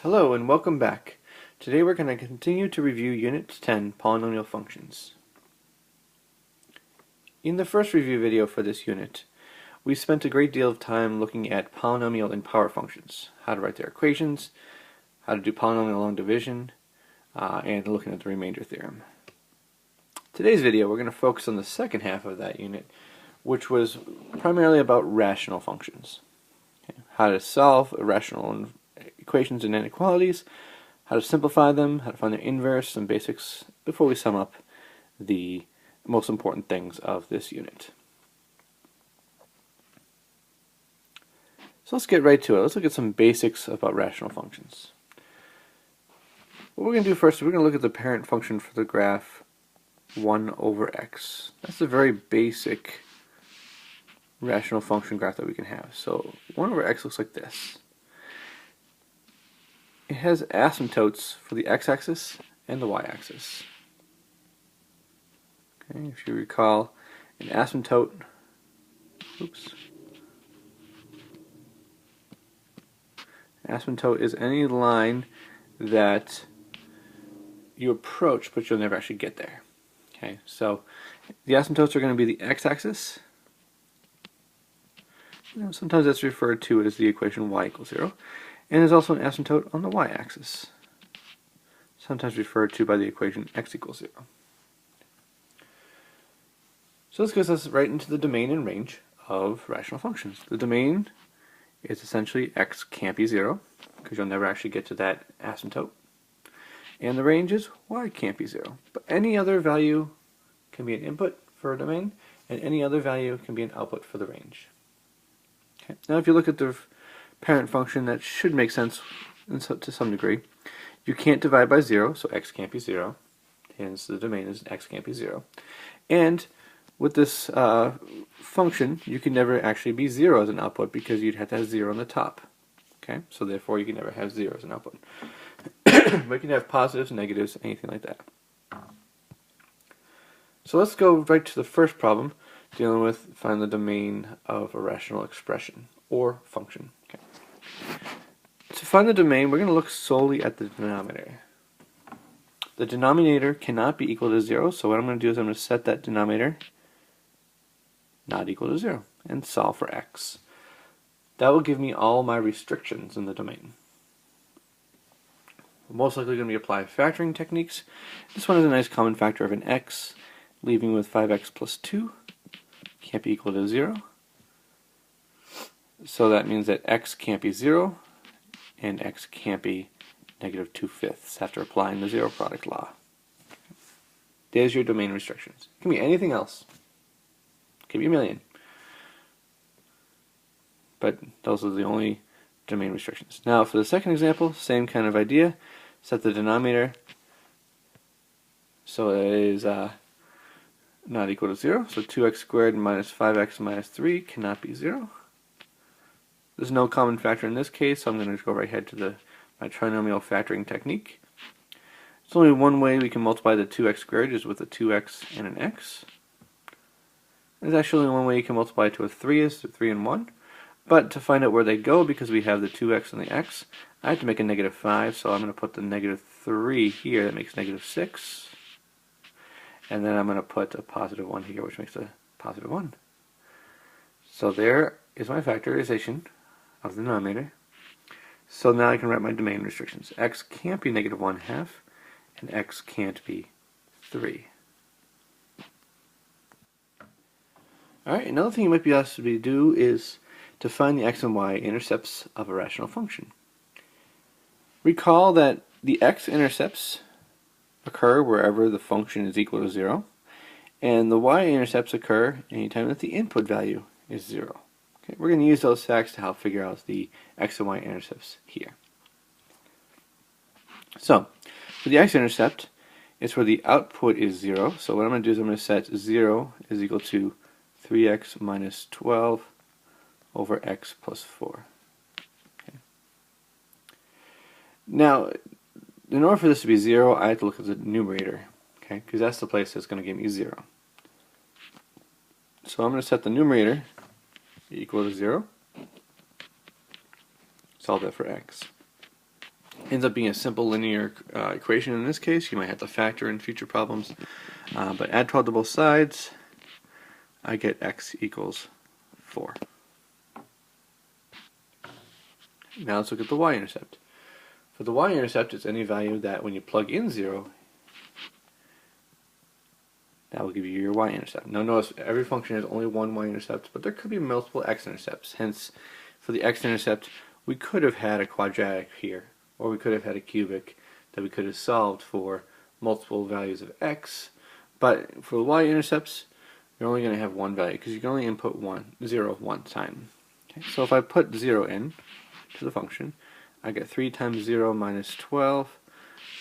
Hello and welcome back. Today we're going to continue to review Unit 10, Polynomial Functions. In the first review video for this unit, we spent a great deal of time looking at polynomial and power functions, how to write their equations, how to do polynomial long division, and looking at the remainder theorem. Today's video we're going to focus on the second half of that unit, which was primarily about rational functions. Okay. How to solve irrational equations and inequalities, how to simplify them, how to find their inverse, some basics before we sum up the most important things of this unit. So let's get right to it. Let's look at some basics about rational functions. What we're going to do first is we're going to look at the parent function for the graph 1 over x. That's a very basic rational function graph that we can have. So 1 over x looks like this. It has asymptotes for the x-axis and the y-axis. Okay, if you recall, an asymptote, asymptote is any line that you approach but you'll never actually get there. Okay, so the asymptotes are going to be the x-axis. Sometimes that's referred to as the equation y equals 0. And there's also an asymptote on the y-axis, sometimes referred to by the equation x equals 0. So this gets us right into the domain and range of rational functions. The domain is essentially x can't be 0, because you'll never actually get to that asymptote. And the range is y can't be 0. But any other value can be an input for a domain, and any other value can be an output for the range. Okay. Now if you look at the parent function, that should make sense to some degree. You can't divide by 0, so x can't be 0. Hence the domain is x can't be 0. And with this function, you can never actually be 0 as an output because you'd have to have 0 on the top. Okay, so therefore you can never have 0 as an output. But you can have positives, negatives, anything like that. So let's go right to the first problem, dealing with find the domain of a rational expression or function. Okay. To find the domain, we're going to look solely at the denominator. The denominator cannot be equal to 0, so what I'm going to do is I'm going to set that denominator not equal to 0 and solve for x. That will give me all my restrictions in the domain. We're most likely going to be applying factoring techniques. This one is a nice common factor of an x, leaving with 5x plus 2. Can't be equal to 0. So that means that x can't be 0, and x can't be negative 2/5 after applying the zero product law. There's your domain restrictions. It can be anything else. It can be a million. But those are the only domain restrictions. Now for the second example, same kind of idea. Set the denominator so it is not equal to 0. So 2x squared minus 5x minus 3 cannot be 0. There's no common factor in this case, so I'm going to go right ahead to my trinomial factoring technique. There's only one way we can multiply the 2x squared, is with a 2x and an x. There's actually only one way you can multiply to a 3 is to 3 and 1. But to find out where they go, because we have the 2x and the x, I have to make a negative 5, so I'm going to put the negative 3 here, that makes negative 6. And then I'm going to put a positive 1 here, which makes a positive 1. So there is my factorization of the denominator. So now I can write my domain restrictions. X can't be negative 1/2, and x can't be 3. Alright, another thing you might be asked to do is to find the x and y intercepts of a rational function. Recall that the x-intercepts occur wherever the function is equal to 0, and the y-intercepts occur anytime that the input value is 0. Okay, we're going to use those facts to help figure out the x and y intercepts here. So, for the x-intercept, it's where the output is 0. So what I'm going to do is I'm going to set 0 is equal to 3x minus 12 over x plus 4. Okay. Now, in order for this to be 0, I have to look at the numerator, okay, because that's the place that's going to give me 0. So I'm going to set the numerator equal to 0. Solve that for x. Ends up being a simple linear equation in this case. You might have to factor in future problems. But add 12 to both sides, I get x equals 4. Now let's look at the y-intercept. For the y-intercept, it's any value that when you plug in 0, that will give you your y-intercept. Now notice every function has only one y-intercept, but there could be multiple x-intercepts. Hence, for the x-intercept, we could have had a quadratic here, or we could have had a cubic that we could have solved for multiple values of x. But for the y-intercepts, you're only going to have one value, because you can only input 0 one time. Okay? So if I put 0 in to the function, I get 3 times 0 minus 12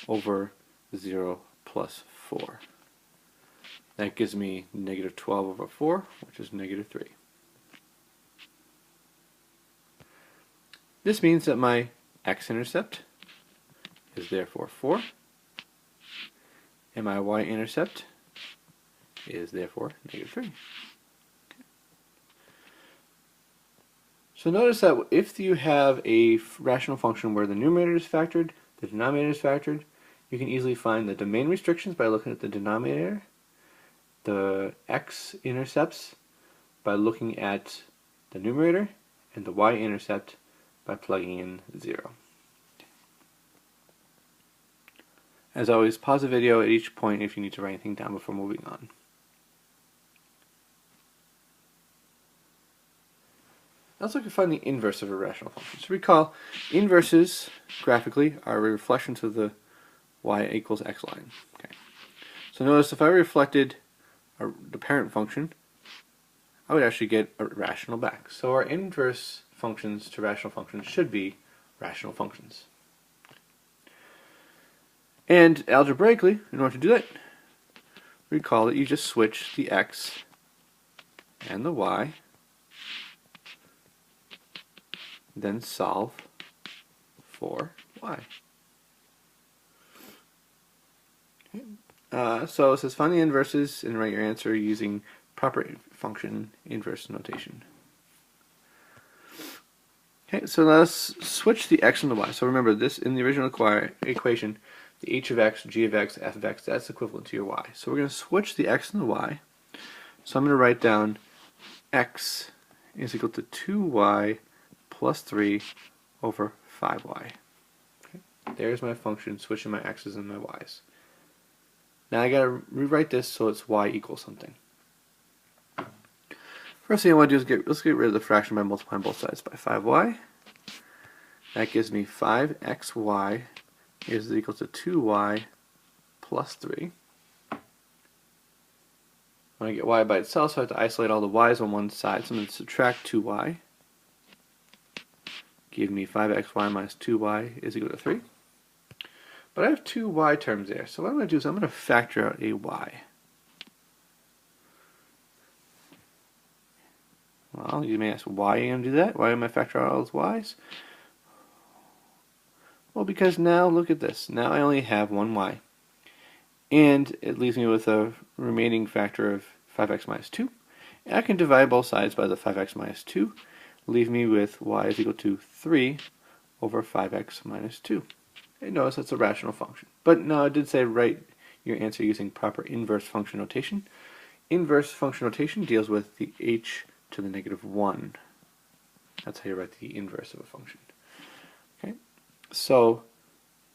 over 0 plus 4. That gives me negative 12 over 4, which is negative 3. This means that my x-intercept is therefore 4, and my y-intercept is therefore negative 3. Okay. So notice that if you have a rational function where the numerator is factored, the denominator is factored, you can easily find the domain restrictions by looking at the denominator, the x-intercepts by looking at the numerator, and the y-intercept by plugging in 0. As always, pause the video at each point if you need to write anything down before moving on. Let's look to find the inverse of a rational function. So recall, inverses, graphically, are reflections of the y equals x line. Okay. So notice if I reflected the parent function, I would actually get a rational back. So our inverse functions to rational functions should be rational functions. And algebraically, in order to do that, recall that you just switch the x and the y, then solve for y. Okay. So it says find the inverses and write your answer using proper function inverse notation. Okay, so let's switch the x and the y. So remember this in the original equation, the h of x, g of x, f of x, that's equivalent to your y. So we're going to switch the x and the y. So I'm going to write down x is equal to 2y plus 3 over 5y. Okay. There's my function switching my x's and my y's. Now I gotta rewrite this so it's y equals something. First thing I want to do is let's get rid of the fraction by multiplying both sides by 5y. That gives me 5xy is equal to 2y plus 3. When I get y by itself, so I have to isolate all the y's on one side, so I'm going to subtract 2y. Give me 5xy minus 2y is equal to 3. But I have two y terms there, so what I'm going to do is I'm going to factor out a y. Well, you may ask, why am I going to do that? Why am I factoring out all those y's? Well, because now, look at this. Now I only have one y. And it leaves me with a remaining factor of 5x minus 2. And I can divide both sides by the 5x minus 2. Leave me with y is equal to 3 over 5x minus 2. And notice that's a rational function. But no, I did say write your answer using proper inverse function notation. Inverse function notation deals with the h to the negative 1. That's how you write the inverse of a function. Okay, so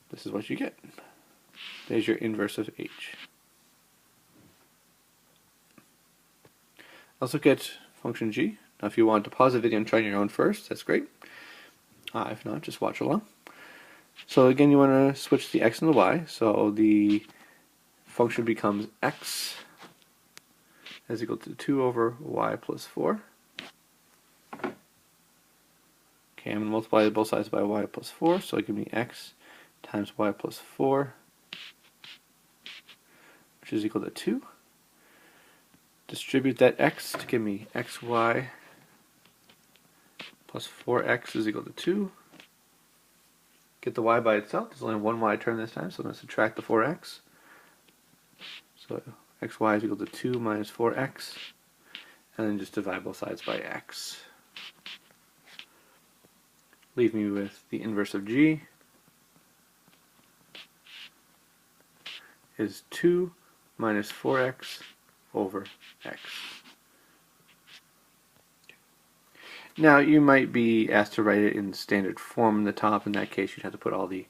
this is what you get. There's your inverse of h. Let's look at function g. Now if you want to pause the video and try on your own first, that's great. If not, just watch along. So again, you want to switch the x and the y. So the function becomes x is equal to 2 over y plus 4. Okay, I'm going to multiply both sides by y plus 4, so it gives me x times y plus 4, which is equal to 2. Distribute that x to give me xy plus 4x is equal to 2. Get the y by itself. There's only one y term this time, so I'm going to subtract the 4x. So xy is equal to 2 minus 4x, and then just divide both sides by x. Leave me with the inverse of g, is 2 minus 4x over x. Now you might be asked to write it in standard form in the top. In that case, you'd have to put all the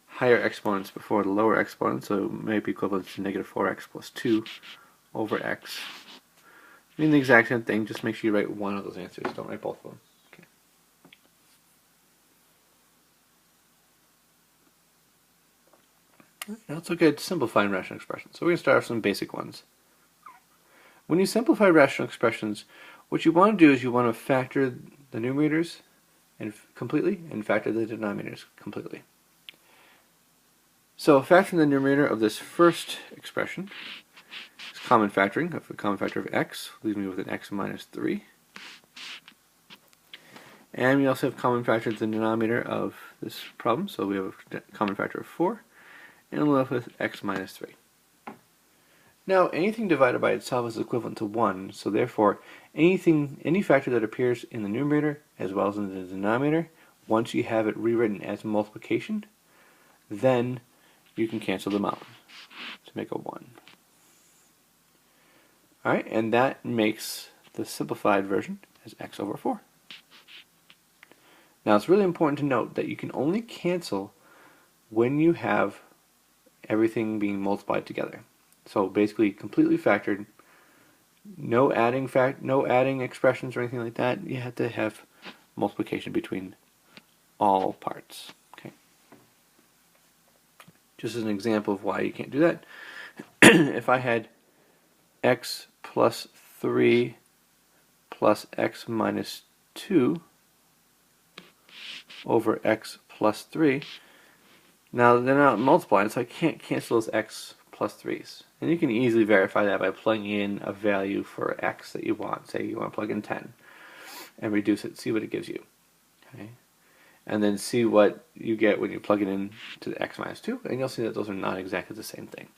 higher exponents before the lower exponents, so it may be equivalent to negative 4x plus 2 over x. I mean the exact same thing, just make sure you write one of those answers, don't write both of them. Okay. Now let's look at simplifying rational expressions. So we're going to start with some basic ones. When you simplify rational expressions, what you want to do is you want to factor the numerators completely and factor the denominators completely. So factoring the numerator of this first expression is common factoring of a common factor of x, leaving me with an x minus 3. And we also have common factor of the denominator of this problem, so we have a common factor of 4, and we're left with x minus 3. Now, anything divided by itself is equivalent to 1, so therefore any factor that appears in the numerator as well as in the denominator, once you have it rewritten as multiplication, then you can cancel them out to make a 1. Alright, and that makes the simplified version as x over 4. Now it's really important to note that you can only cancel when you have everything being multiplied together. So basically completely factored, no adding expressions or anything like that. You have to have multiplication between all parts. Okay. Just as an example of why you can't do that, if I had x plus 3 plus x minus 2 over x plus 3, now they're not multiplying, so I can't cancel those x plus 3's. And you can easily verify that by plugging in a value for x that you want. Say you want to plug in 10 and reduce it, see what it gives you. Okay? And then see what you get when you plug it in to the x minus 2, and you'll see that those are not exactly the same thing.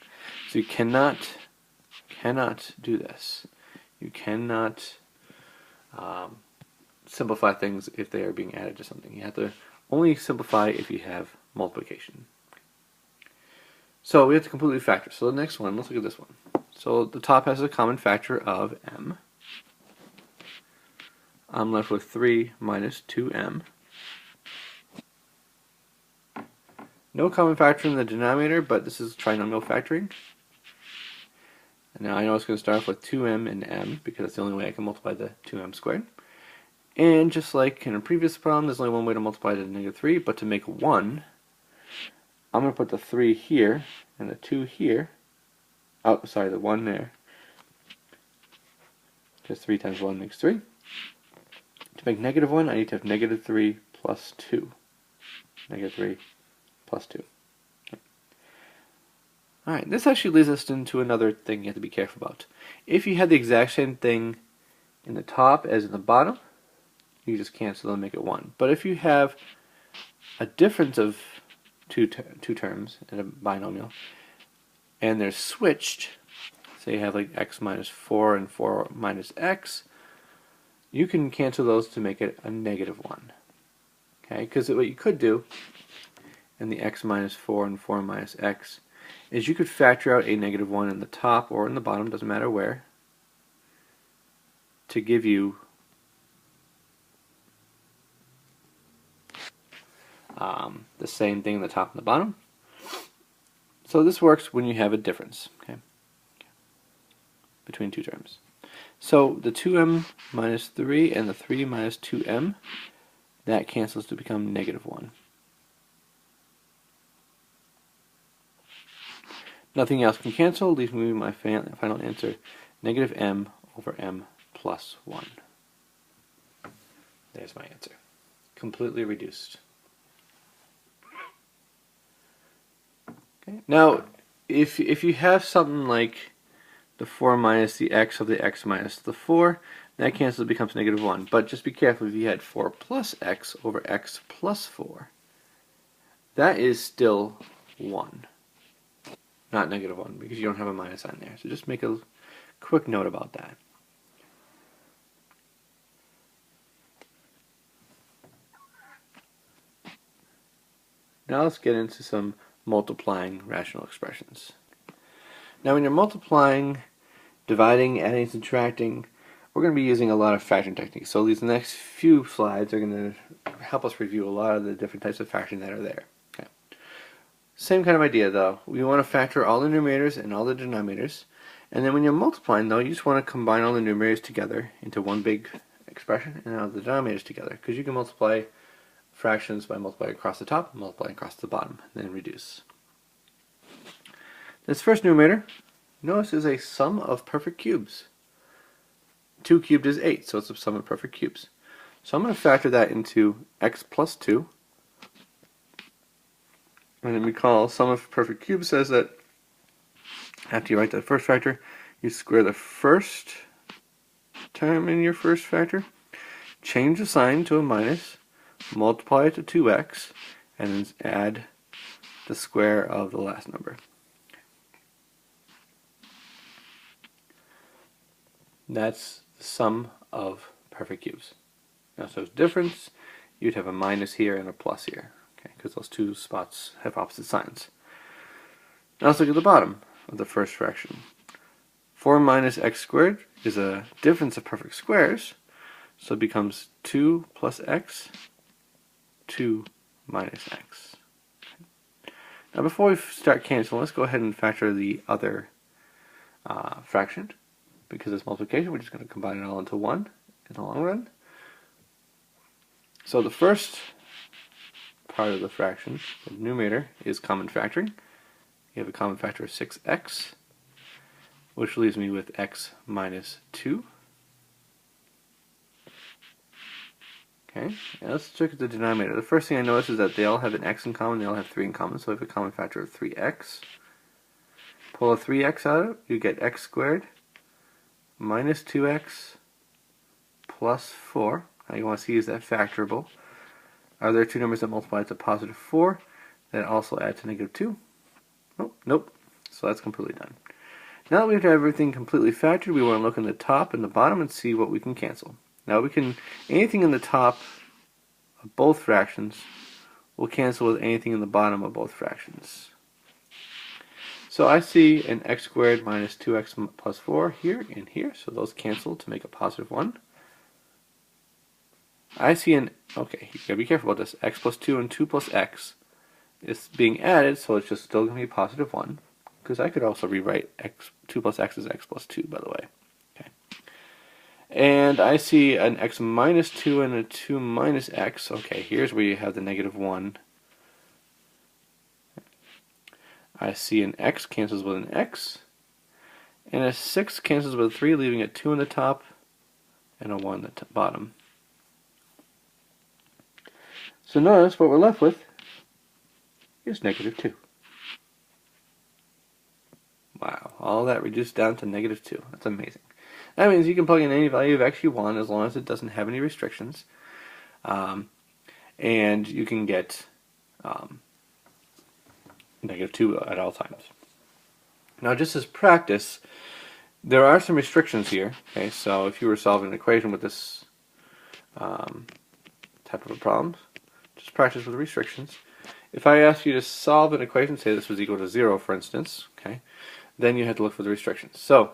So you cannot do this. You cannot simplify things if they are being added to something. You have to only simplify if you have multiplication. So we have to completely factor. So the next one, let's look at this one. So the top has a common factor of m. I'm left with 3 minus 2m. No common factor in the denominator, but this is trinomial factoring. And now I know it's going to start off with 2m and m, because that's the only way I can multiply the 2m squared. And just like in a previous problem, there's only one way to multiply to negative 3, but to make 1, I'm going to put the 3 here and the 2 here. Oh, sorry, the 1 there. Because 3 times 1 makes 3. To make negative 1, I need to have negative 3 plus 2. Negative 3 plus 2. Okay. Alright, this actually leads us into another thing you have to be careful about. If you have the exact same thing in the top as in the bottom, you just cancel them and make it 1. But if you have a difference of two terms in a binomial, and they're switched, say you have like x minus 4 and 4 minus x, you can cancel those to make it a negative 1. Okay, because what you could do in the x minus 4 and 4 minus x is you could factor out a negative 1 in the top or in the bottom, doesn't matter where, to give you the same thing in the top and the bottom. So this works when you have a difference, okay, between two terms. So the 2m minus 3 and the 3 minus 2m, that cancels to become negative 1. Nothing else can cancel, leaving me my final answer, negative m over m plus 1. There's my answer. Completely reduced. Okay. Now, if you have something like the 4 minus the x of the x minus the 4, that cancels, becomes negative 1. But just be careful, if you had 4 plus x over x plus 4, that is still 1. Not negative 1, because you don't have a minus sign there. So just make a quick note about that. Now let's get into some multiplying rational expressions. Now when you're multiplying, dividing, adding, subtracting, we're going to be using a lot of fraction techniques. So these next few slides are going to help us review a lot of the different types of fraction that are there. Okay. Same kind of idea though. We want to factor all the numerators and all the denominators. And then when you're multiplying though, you just want to combine all the numerators together into one big expression and all the denominators together. Because you can multiply fractions by multiplying across the top, multiplying across the bottom, and then reduce. This first numerator, notice, is a sum of perfect cubes. 2 cubed is 8, so it's a sum of perfect cubes. So I'm going to factor that into x plus 2. And then recall, sum of perfect cubes says that after you write that first factor, you square the first term in your first factor, change the sign to a minus, multiply it to 2x, and then add the square of the last number. That's the sum of perfect cubes. Now, so difference, you'd have a minus here and a plus here, okay, because those two spots have opposite signs. Now let's look at the bottom of the first fraction. 4 minus x squared is a difference of perfect squares, so it becomes 2 plus x, 2 minus x. Okay. Now before we start canceling, let's go ahead and factor the other fraction. Because it's multiplication, we're just going to combine it all into 1 in the long run. So the first part of the fraction, the numerator, is common factoring. You have a common factor of 6x, which leaves me with x minus 2. Okay, now let's look at the denominator. The first thing I notice is that they all have an x in common, they all have 3 in common, so we have a common factor of 3x. Pull a 3x out, you get x squared minus 2x plus 4. Now you want to see, is that factorable? Are there two numbers that multiply to positive 4 that also add to negative 2? Nope. So that's completely done. Now that we have everything completely factored, we want to look in the top and the bottom and see what we can cancel. Now we can, anything in the top of both fractions will cancel with anything in the bottom of both fractions. So I see an x squared minus 2x plus 4 here and here, so those cancel to make a positive 1. I see an, okay, you gotta be careful about this, x plus 2 and 2 plus x is being added, so it's just still going to be positive 1, because I could also rewrite 2 plus x as x plus 2, by the way. Okay. And I see an x minus 2 and a 2 minus x. Okay, here's where you have the negative 1. I see an x cancels with an x, and a 6 cancels with a 3, leaving a 2 on the top and a 1 on the bottom. So notice what we're left with is negative 2. Wow, all that reduced down to negative 2. That's amazing. That means you can plug in any value of x you want as long as it doesn't have any restrictions. And you can get negative 2 at all times. Now, just as practice, there are some restrictions here. Okay, so if you were solving an equation with this type of a problem, just practice with the restrictions. If I ask you to solve an equation, say this was equal to 0, for instance, okay, then you have to look for the restrictions. So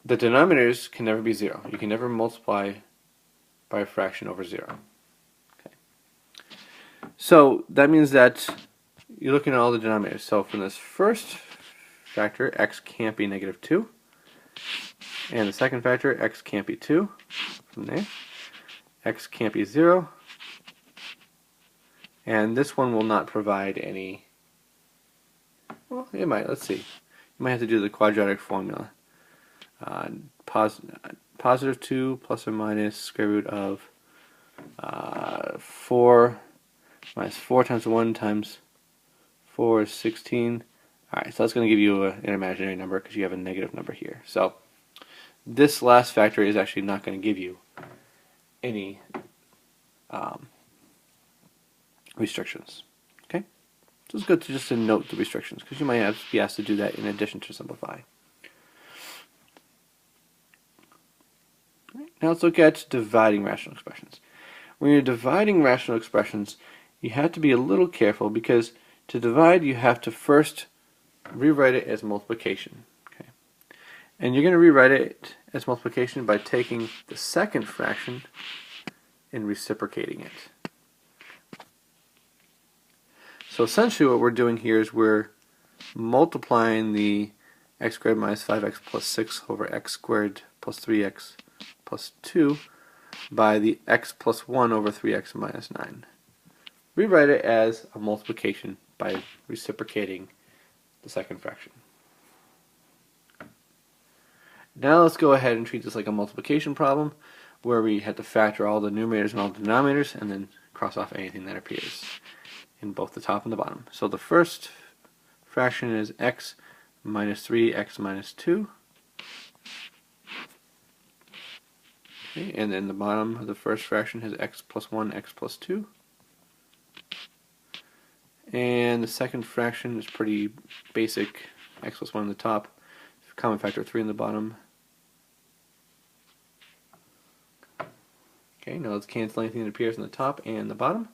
the denominators can never be 0. You can never multiply by a fraction over 0. Okay. So that means that you're looking at all the denominators. So from this first factor, x can't be negative 2. And the second factor, x can't be 2. From there, x can't be 0. And this one will not provide any, well, it might, let's see. You might have to do the quadratic formula. Positive 2 plus or minus square root of 4 minus 4 times 1 times 4 is 16. Alright, so that's going to give you an imaginary number because you have a negative number here. So this last factor is actually not going to give you any restrictions. Okay, so it's good to just note the restrictions because you might be asked to do that in addition to simplify. Right, now let's look at dividing rational expressions. When you're dividing rational expressions, you have to be a little careful because to divide you have to first rewrite it as multiplication. And you're going to rewrite it as multiplication by taking the second fraction and reciprocating it. So essentially what we're doing here is we're multiplying the x squared minus 5x plus 6 over x squared plus 3x plus 2 by the x plus 1 over 3x minus 9. Rewrite it as a multiplication by reciprocating the second fraction. Now let's go ahead and treat this like a multiplication problem where we have to factor all the numerators and all the denominators and then cross off anything that appears in both the top and the bottom. So the first fraction is x minus 3x minus 2. Okay, and then the bottom of the first fraction has x plus 1, x plus 2. And the second fraction is pretty basic, x plus 1 on the top, common factor 3 in the bottom. Okay, now let's cancel anything that appears in the top and the bottom.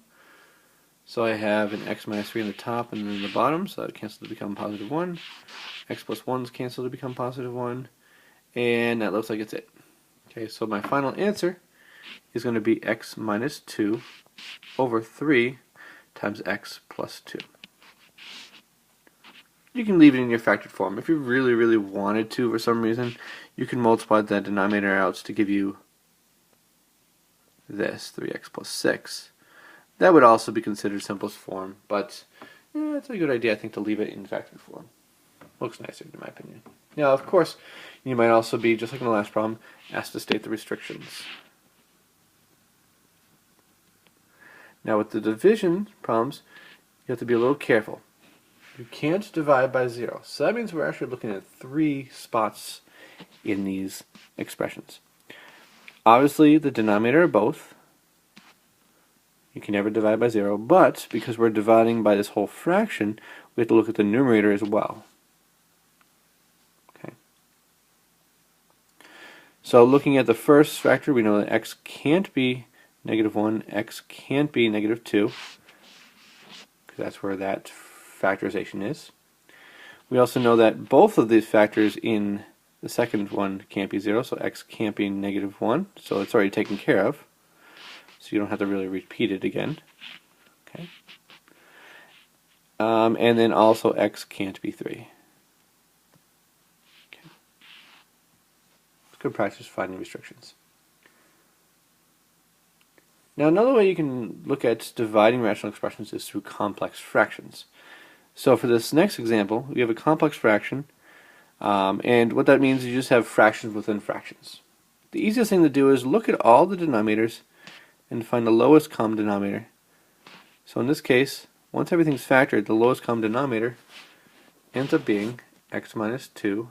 So I have an x minus 3 in the top and then the bottom, so that cancels to become positive 1. X plus 1 is canceled to become positive 1. And that looks like it's it. Okay, so my final answer is going to be x minus 2 over 3 times x plus 2. You can leave it in your factored form. If you really, really wanted to for some reason, you can multiply that denominator out to give you this, 3x plus 6. That would also be considered simplest form, but it's a good idea, I think, to leave it in factored form. Looks nicer, in my opinion. Now, of course, you might also be, just like in the last problem, asked to state the restrictions. Now, with the division problems, you have to be a little careful. You can't divide by 0. So that means we're actually looking at 3 spots in these expressions. Obviously, the denominator of both. You can never divide by 0, but because we're dividing by this whole fraction, we have to look at the numerator as well. Okay. So looking at the first factor, we know that x can't be negative 1, x can't be negative 2, because that's where that factorization is. We also know that both of these factors in the second one can't be 0, so x can't be negative 1, so it's already taken care of. So you don't have to really repeat it again. Okay. And then also x can't be 3. Okay. It's good practice finding restrictions. Now another way you can look at dividing rational expressions is through complex fractions. So for this next example, we have a complex fraction, and what that means is you just have fractions within fractions. The easiest thing to do is look at all the denominators and find the lowest common denominator. So in this case, once everything's factored, the lowest common denominator ends up being x minus 2,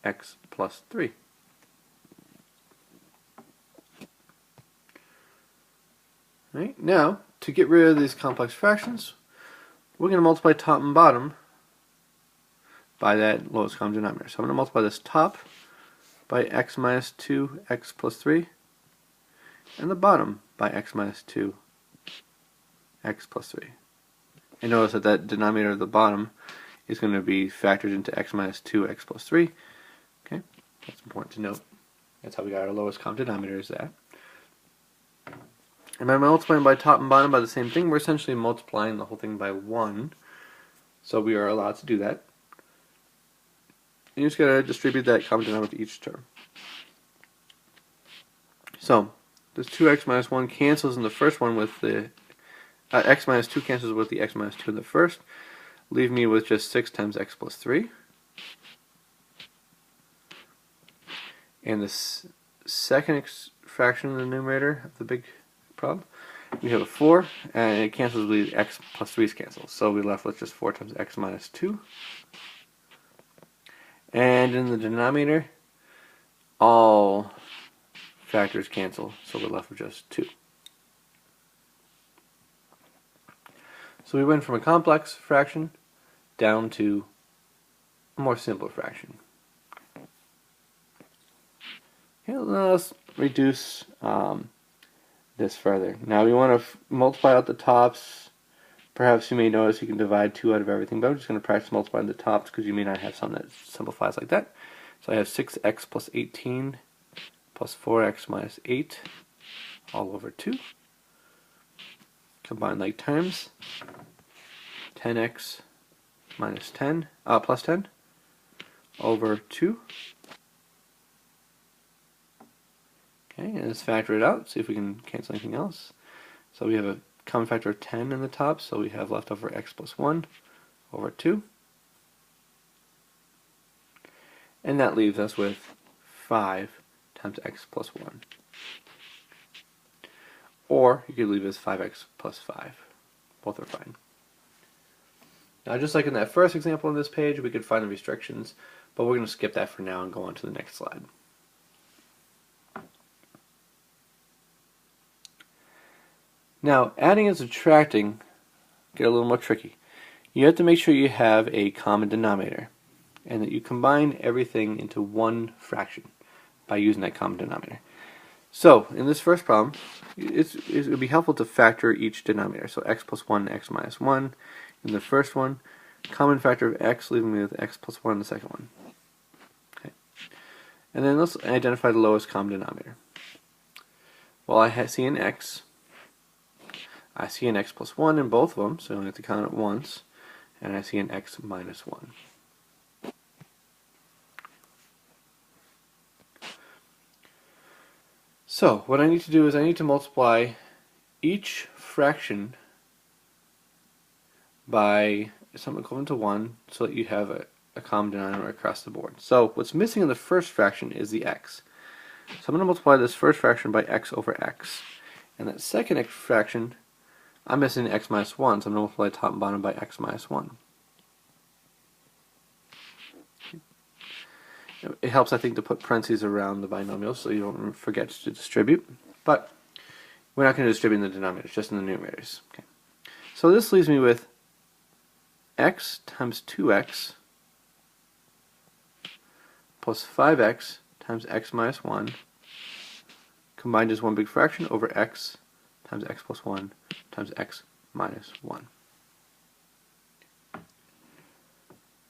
x plus 3. Right? Now, to get rid of these complex fractions, we're going to multiply top and bottom by that lowest common denominator. So I'm going to multiply this top by x minus 2, x plus 3, and the bottom by x minus 2, x plus 3. And notice that that denominator of the bottom is going to be factored into x minus 2, x plus 3. Okay, that's important to note. That's how we got our lowest common denominator, is that. And by multiplying by top and bottom by the same thing, we're essentially multiplying the whole thing by 1. So we are allowed to do that. And you just got to distribute that common denominator to each term. So this 2x minus 1 cancels in the first one with the x minus 2 cancels with the x minus 2 in the first. Leave me with just 6 times x plus 3. And this second fraction in the numerator of the big problem, we have a 4, and it cancels with the x plus 3's cancel. So we're left with just 4 times x minus 2. And in the denominator, all factors cancel, so we're left with just 2. So we went from a complex fraction down to a more simple fraction. Okay, let's reduce this further. Now we want to multiply out the tops. Perhaps you may notice you can divide 2 out of everything, but I'm just going to practice multiplying the tops because you may not have something that simplifies like that. So I have 6x plus 18 plus 4x minus 8 all over 2. Combine like terms. 10x minus 10, plus 10 over 2. Okay, and let's factor it out, see if we can cancel anything else. So we have a common factor of 10 in the top, so we have left over x plus 1 over 2. And that leaves us with 5 times x plus 1. Or you could leave it as 5x plus 5. Both are fine. Now, just like in that first example on this page, we could find the restrictions, but we're going to skip that for now and go on to the next slide. Now, adding and subtracting get a little more tricky. You have to make sure you have a common denominator and that you combine everything into one fraction by using that common denominator. So, in this first problem, it would be helpful to factor each denominator. So x plus 1, x minus 1 in the first one, common factor of x, leaving me with x plus 1 in the second one. Okay. And then let's identify the lowest common denominator. Well, I see an x. I see an x plus 1 in both of them, so I only have to count it once. And I see an x minus 1. So, what I need to do is I need to multiply each fraction by something equivalent to 1 so that you have a common denominator across the board. So, what's missing in the first fraction is the x. So I'm going to multiply this first fraction by x over x. And that second fraction, I'm missing x minus 1, so I'm going to multiply top and bottom by x minus 1. It helps, I think, to put parentheses around the binomial so you don't forget to distribute. But we're not going to distribute in the denominators, just in the numerators. Okay. So this leaves me with x times 2x plus 5x times x minus 1 combined as one big fraction over x times x plus 1 times x minus 1.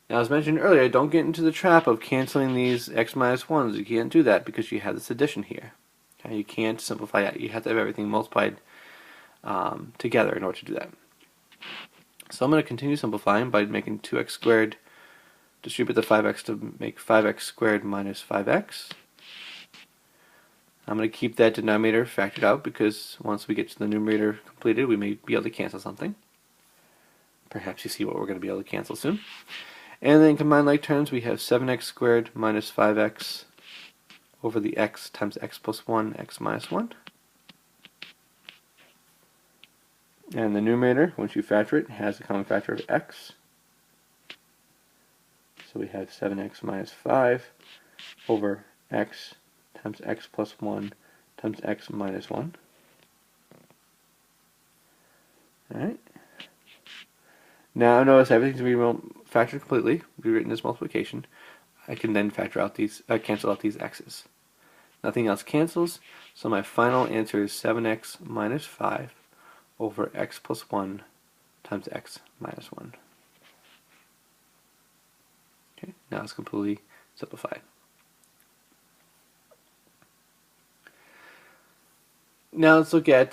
Now, as mentioned earlier, don't get into the trap of canceling these x minus 1s. You can't do that because you have this addition here. Okay? You can't simplify it. You have to have everything multiplied together in order to do that. So I'm going to continue simplifying by making 2x squared, distribute the 5x to make 5x squared minus 5x. I'm going to keep that denominator factored out because once we get to the numerator completed, we may be able to cancel something. Perhaps you see what we're going to be able to cancel soon. And then combine like terms, we have 7x squared minus 5x over the x times x plus 1, x minus 1. And the numerator, once you factor it, has a common factor of x. So we have 7x minus 5 over x times x plus 1 times x minus 1. Alright. Now notice everything's going to be factored completely, rewritten as multiplication. I can then factor out these, cancel out these x's. Nothing else cancels, so my final answer is 7x minus 5 over x plus 1 times x minus 1. Okay, now it's completely simplified. Now let's look at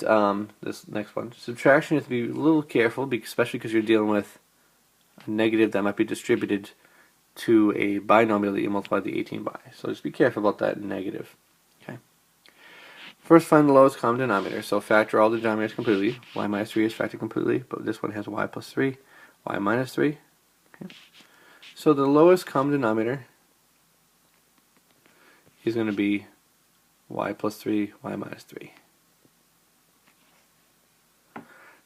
this next one. Subtraction, you have to be a little careful, especially because you're dealing with a negative that might be distributed to a binomial that you multiply the 18 by. So just be careful about that negative. Okay. First, find the lowest common denominator. So factor all the denominators completely. Y minus 3 is factored completely, but this one has y plus 3, y minus 3. Okay. So the lowest common denominator is going to be y plus 3, y minus 3.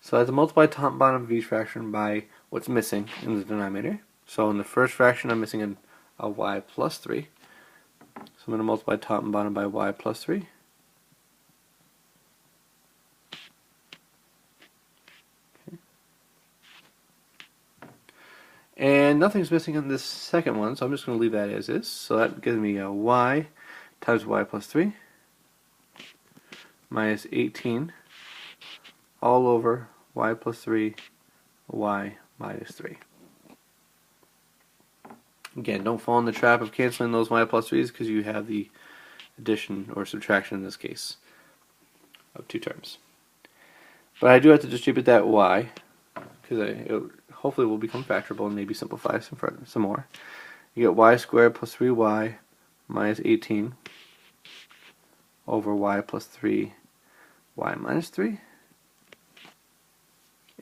So I have to multiply top and bottom of each fraction by what's missing in the denominator. So in the first fraction I'm missing a y plus 3. So I'm going to multiply top and bottom by y plus 3. Okay. And nothing's missing in this second one, so I'm just going to leave that as is. So that gives me a y times y plus 3 minus 18 all over y plus 3, y minus 3. Again, don't fall in the trap of canceling those y plus 3's because you have the addition or subtraction in this case of two terms. But I do have to distribute that y because it hopefully will become factorable and maybe simplify some more. You get y squared plus 3y minus 18 over y plus 3y minus 3.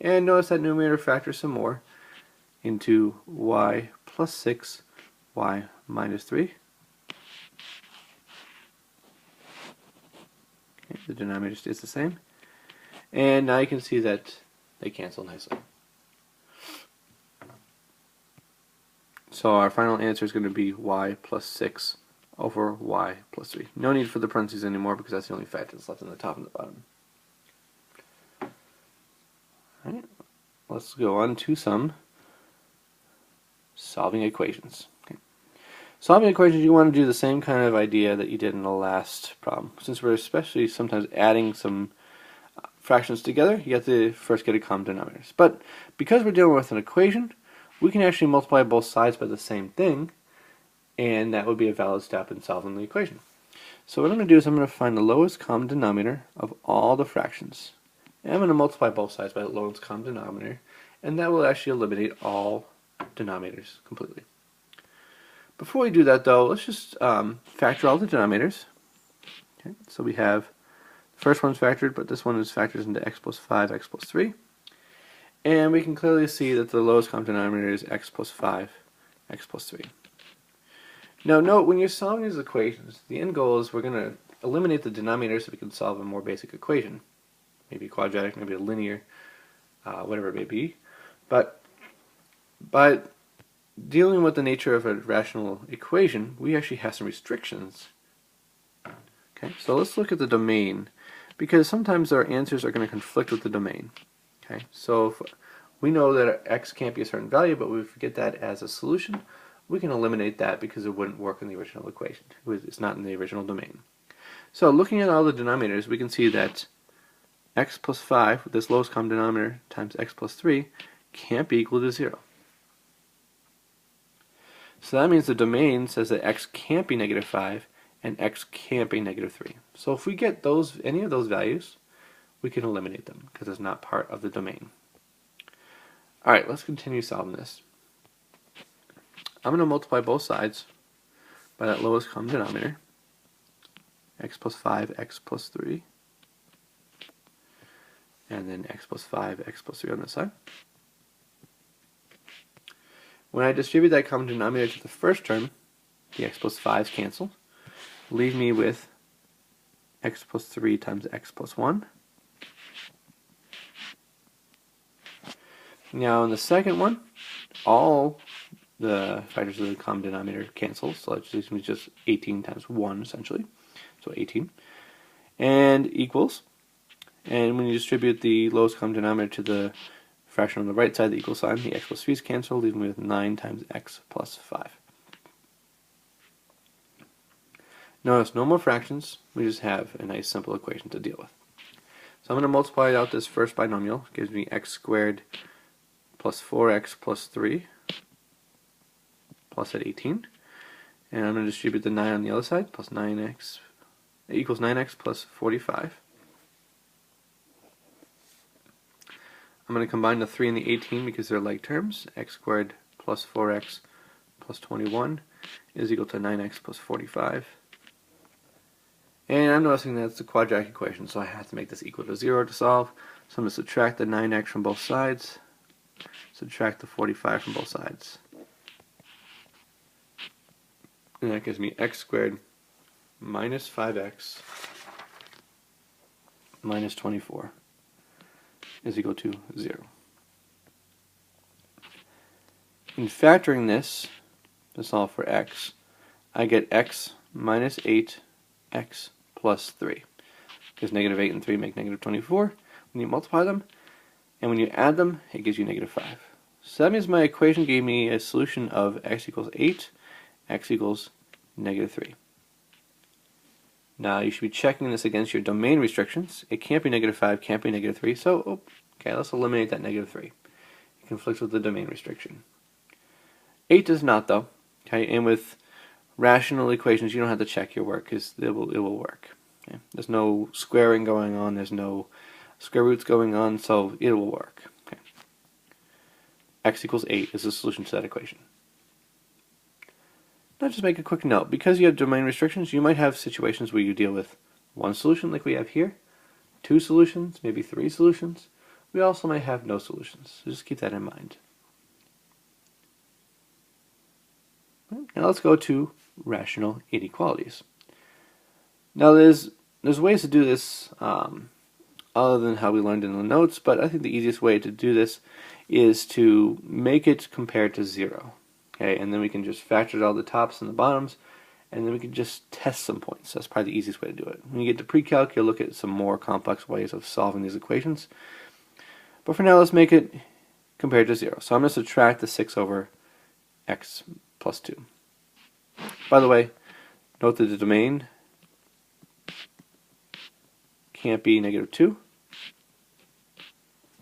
And notice that numerator factors some more into y plus 6 y minus 3. Okay, the denominator stays the same. And now you can see that they cancel nicely. So our final answer is going to be y plus 6 over y plus 3. No need for the parentheses anymore because that's the only factor that's left in the top and the bottom. Alright, let's go on to some solving equations. Okay. Solving equations, you want to do the same kind of idea that you did in the last problem. Since we're especially sometimes adding some fractions together, you have to first get a common denominators. But because we're dealing with an equation, we can actually multiply both sides by the same thing, and that would be a valid step in solving the equation. So what I'm going to do is I'm going to find the lowest common denominator of all the fractions. And I'm going to multiply both sides by the lowest common denominator, and that will actually eliminate all denominators completely. Before we do that though, let's just factor all the denominators. Okay, so we have the first one's factored, but this one is factored into x plus 5, x plus 3. And we can clearly see that the lowest common denominator is x plus 5, x plus 3. Now note, when you're solving these equations, the end goal is we're going to eliminate the denominator so we can solve a more basic equation. Maybe a quadratic, maybe a linear, whatever it may be. But by dealing with the nature of a rational equation, we actually have some restrictions. Okay, so let's look at the domain, because sometimes our answers are going to conflict with the domain. Okay, so if we know that x can't be a certain value, but we forget that as a solution, we can eliminate that because it wouldn't work in the original equation. It's not in the original domain. So looking at all the denominators, we can see that x plus 5, with this lowest common denominator, times x plus 3, can't be equal to 0. So that means the domain says that x can't be negative 5 and x can't be negative 3. So if we get any of those values, we can eliminate them because it's not part of the domain. Alright, let's continue solving this. I'm going to multiply both sides by that lowest common denominator, x plus 5, x plus 3, and then x plus 5, x plus 3 on this side. When I distribute that common denominator to the first term, the x plus 5's cancel, leave me with x plus 3 times x plus 1. Now in the second one, all the factors of the common denominator cancel, so that leaves me just 18 times 1 essentially, so 18, and equals, and when you distribute the lowest common denominator to the fraction on the right side, the equal sign, the x plus 3's cancel, leaving me with 9 times x plus 5. Notice no more fractions, we just have a nice simple equation to deal with. So I'm going to multiply out this first binomial, it gives me x squared plus 4x plus 3 plus at 18. And I'm going to distribute the 9 on the other side, plus 9x equals 9x plus 45. I'm going to combine the 3 and the 18 because they're like terms. X squared plus 4x plus 21 is equal to 9x plus 45. And I'm noticing that's the quadratic equation, so I have to make this equal to 0 to solve. So I'm going to subtract the 9x from both sides, subtract the 45 from both sides. And that gives me x squared minus 5x minus 24 is equal to 0. In factoring this to solve for x, I get x minus 8x plus 3. Because negative 8 and 3 make negative 24 when you multiply them, and when you add them, it gives you negative 5. So that means my equation gave me a solution of x equals 8, x equals negative 3. Now you should be checking this against your domain restrictions. It can't be negative 5, can't be negative 3, so okay, let's eliminate that negative 3. It conflicts with the domain restriction. 8 does not though, Okay, and with rational equations, you don't have to check your work because it will work. Okay? There's no squaring going on, there's no square roots going on, so it will work. Okay. X equals 8 is the solution to that equation. Now just make a quick note. Because you have domain restrictions, you might have situations where you deal with one solution like we have here, two solutions, maybe three solutions. We also might have no solutions, so just keep that in mind. Now let's go to rational inequalities. Now there's ways to do this other than how we learned in the notes, but I think the easiest way to do this is to make it compared to 0. Okay, and then we can just factor all the tops and the bottoms, and then we can just test some points. That's probably the easiest way to do it. When you get to pre-calc, you'll look at some more complex ways of solving these equations. But for now, let's make it compared to 0. So I'm going to subtract the 6 over x plus 2. By the way, note that the domain can't be negative 2.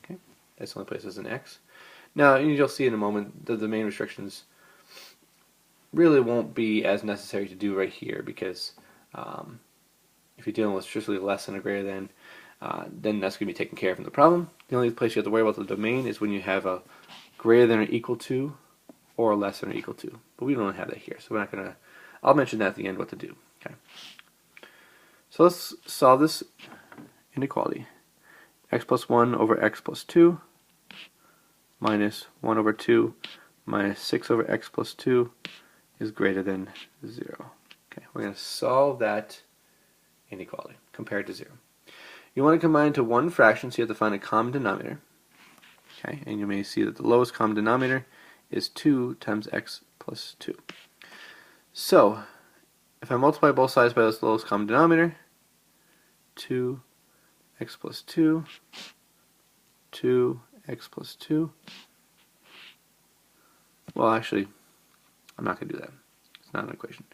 Okay, that's the only place there's an x. Now, you'll see in a moment the domain restrictions really won't be as necessary to do right here, because if you're dealing with strictly less than or greater than, then that's going to be taken care of in the problem. The only place you have to worry about the domain is when you have a greater than or equal to or less than or equal to. But we don't have that here, so we're not going to, I'll mention that at the end what to do. Okay. So let's solve this inequality. X plus 1 over x plus 2 minus 1 over 2 minus 6 over x plus 2 is greater than 0. Okay, we're going to solve that inequality compared to 0. You want to combine to one fraction, so you have to find a common denominator. Okay, and you may see that the lowest common denominator is 2 times x plus 2. So, if I multiply both sides by this lowest common denominator, 2x plus 2, 2x plus 2. Well, actually, I'm not going to do that. It's not an equation.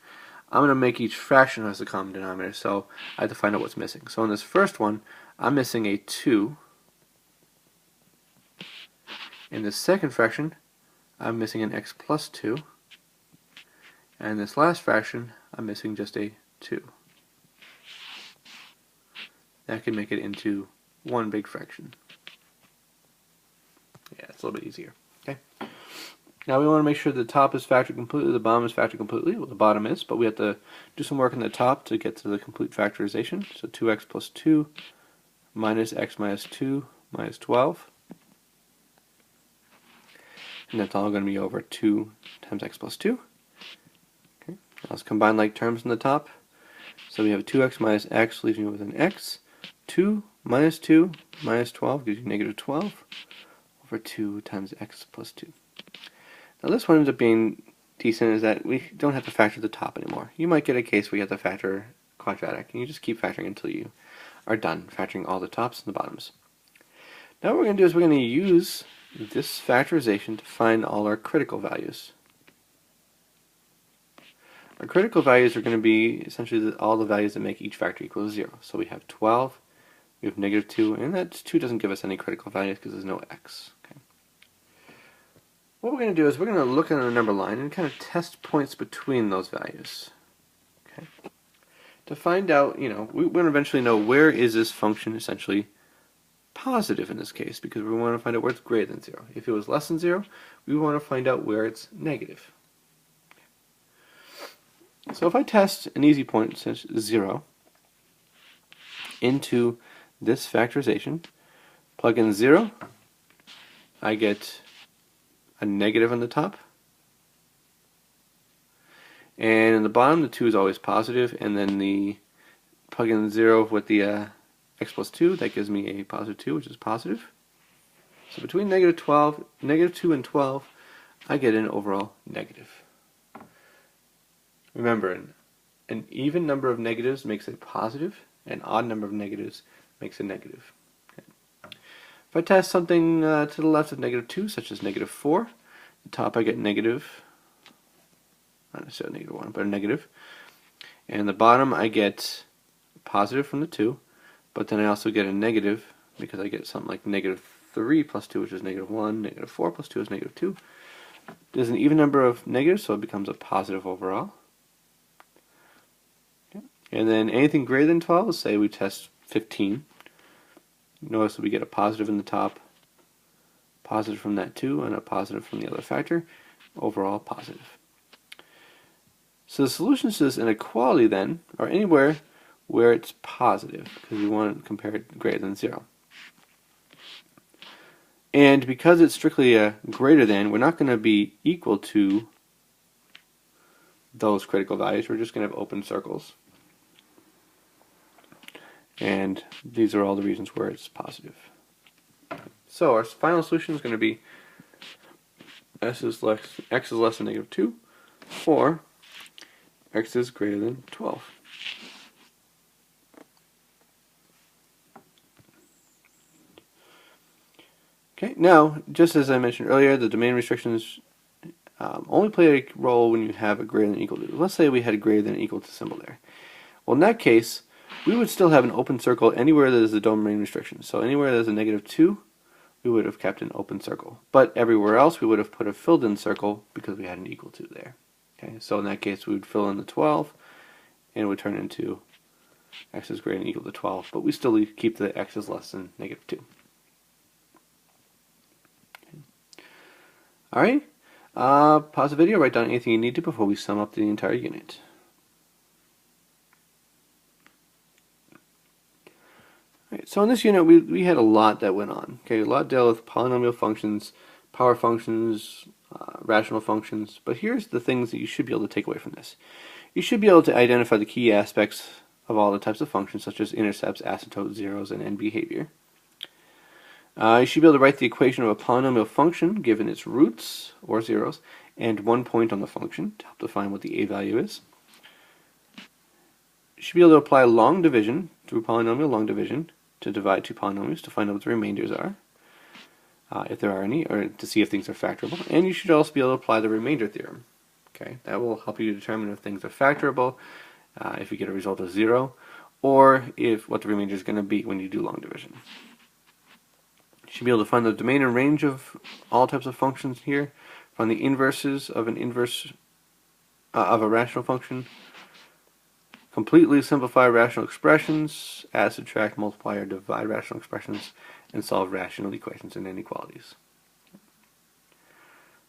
I'm going to make each fraction as a common denominator, so I have to find out what's missing. So in this first one, I'm missing a 2. In this second fraction, I'm missing an x plus 2. And in this last fraction, I'm missing just a 2. That can make it into one big fraction. Yeah, it's a little bit easier. Okay. Now we want to make sure the top is factored completely, the bottom is factored completely. Well, the bottom is, but we have to do some work on the top to get to the complete factorization. So 2x plus 2 minus x minus 2 minus 12. And that's all going to be over 2 times x plus 2. Okay. Now let's combine like terms in the top. So we have 2x minus x leaves me with an x. 2 minus 2 minus 12 gives you negative 12 over 2 times x plus 2. Now this one ends up being decent, is that we don't have to factor the top anymore. You might get a case where you have to factor quadratic, and you just keep factoring until you are done factoring all the tops and the bottoms. Now what we're going to do is we're going to use this factorization to find all our critical values. Our critical values are going to be essentially all the values that make each factor equal to 0. So we have 12, we have negative 2, and that 2 doesn't give us any critical values because there's no x. Okay. What we're going to do is we're going to look at a number line and kind of test points between those values. Okay. To find out, we're going to eventually know where is this function essentially positive in this case, because we want to find out where it's greater than 0. If it was less than 0, we want to find out where it's negative. So if I test an easy point, such as 0, into this factorization, plug in 0, I get a negative on the top, and in the bottom the 2 is always positive, and then the plug in 0 with the x plus 2, that gives me a positive 2, which is positive. So between negative 2 and 12, I get an overall negative. Remember, an even number of negatives makes a positive, an odd number of negatives makes a negative. Okay. If I test something to the left of negative 2, such as negative 4, the top I get negative, not necessarily negative 1, but a negative. And the bottom I get positive from the 2, but then I also get a negative because I get something like negative 3 plus 2, which is negative 1, negative 4 plus 2 is negative 2. There's an even number of negatives, so it becomes a positive overall. Okay. And then anything greater than 12, let's say we test 15. Notice that we get a positive in the top, positive from that too, and a positive from the other factor. Overall positive. So the solutions to this inequality then are anywhere where it's positive, because we want to compare it greater than 0. And because it's strictly a greater than, we're not going to be equal to those critical values. We're just going to have open circles. And these are all the reasons where it's positive. So our final solution is going to be x is less than negative 2, or x is greater than 12. Okay, now, just as I mentioned earlier, the domain restrictions only play a role when you have a greater than equal to. Let's say we had a greater than equal to symbol there. Well, in that case, we would still have an open circle anywhere there's a domain restriction. So anywhere there's a negative 2, we would have kept an open circle. But everywhere else, we would have put a filled in circle because we had an equal to there. Okay, so in that case, we would fill in the 12, and it would turn into x is greater than or equal to 12, but we still keep the x is less than negative 2. Alright, pause the video, write down anything you need to before we sum up the entire unit. Alright, so in this unit we had a lot that went on. Okay, a lot dealt with polynomial functions, power functions, rational functions, but here's the things that you should be able to take away from this. You should be able to identify the key aspects of all the types of functions, such as intercepts, asymptotes, zeros, and end behavior. You should be able to write the equation of a polynomial function given its roots, or zeros, and 1 point on the function to help define what the a value is. You should be able to apply long division through polynomial long division to divide two polynomials to find out what the remainders are, if there are any, or to see if things are factorable. And you should also be able to apply the remainder theorem. Okay, that will help you determine if things are factorable, if you get a result of 0, or if what the remainder is going to be when you do long division. You should be able to find the domain and range of all types of functions here, find the inverses of an inverse of a rational function, completely simplify rational expressions, add, subtract, multiply, or divide rational expressions, and solve rational equations and inequalities.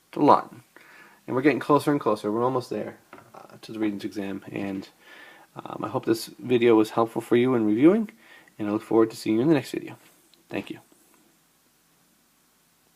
It's a lot. And we're getting closer and closer. We're almost there to the Regents exam. And I hope this video was helpful for you in reviewing, and I look forward to seeing you in the next video. Thank you.